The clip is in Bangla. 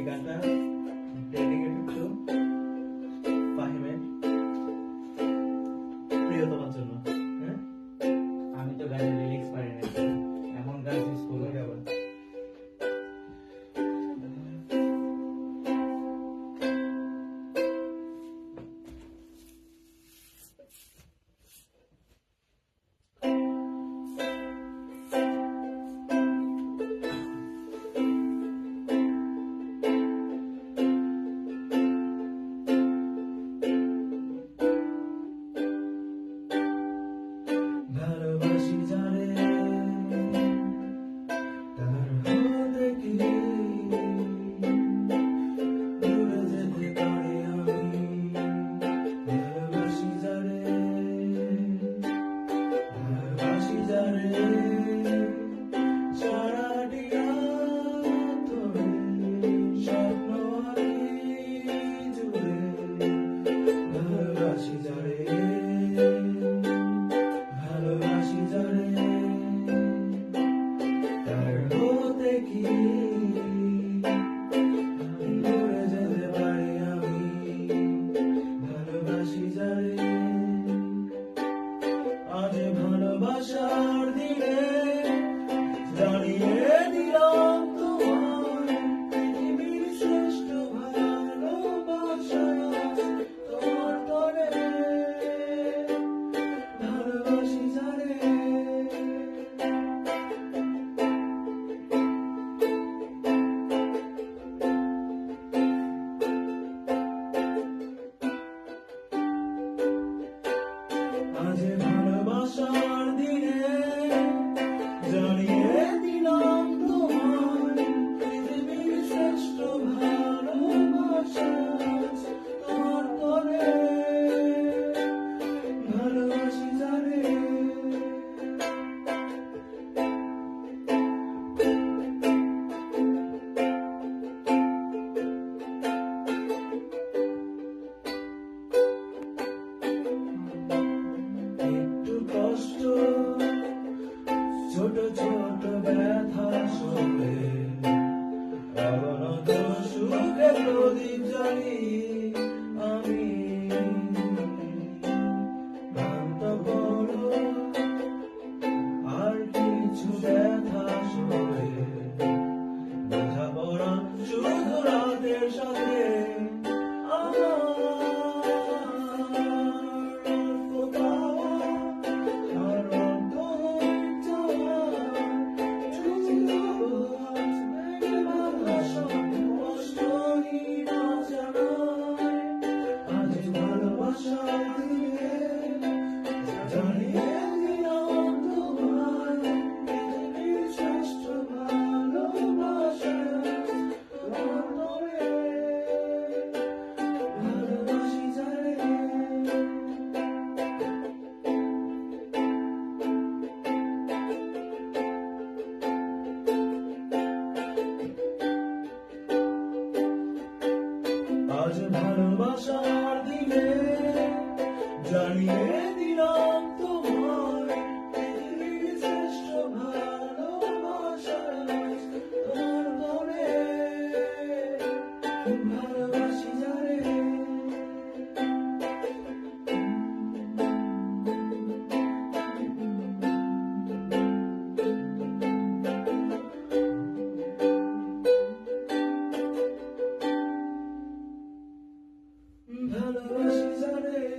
গানটা ডেডিকেটেড টু ফাহিমের প্রিয়তমার জন্য। হ্যাঁ, আমি তো গানের লিরিক্স পারি না, এমন গান মিস করবো আবার ভালোবাসি যারে তার হতে কি দূরে যেতে পারি আমি। ভালোবাসি যারে, ভালোবাসি যারে সারাটি রাত ধরে স্বপ্ন আঁকি জুড়ে। ভালোবাসি যারে, ভালোবাসি যারে তার হতে কি দূরে যেতে পারি আমি। ভালোবাসি যারে, আজ ভালোবাসার দিনে জানিয়ে দিলাম তোমায় পৃথিবীর শ্রেষ্ঠ ভালোবাসা তোমার তরে। ভালোবাসি যারে, আজ ভালোবাসার দিনে জানিয়ে দিলাম তোমায় পৃথিবীর শ্রেষ্ঠ ভালোবাসা তোমার তরে। ভালোবাসি যারে, একটু কষ্ট ছোট ছোট ব্যথা সঙ্গে অগণত সুখে প্রদীপ জ্বালি আমি। ভ্রান্ত বড় আর কিছু ব্যথা সঙ্গে বোঝাপড়া শুধু রাতের সাথে আজ ভালোবাসার দিনে জানিয়ে দিলাম তোমায় পৃথিবীর শ্রেষ্ঠ ভালোবাসা তোমার তরে। ভালোবাসি যারে, ভালোবাসি যারে।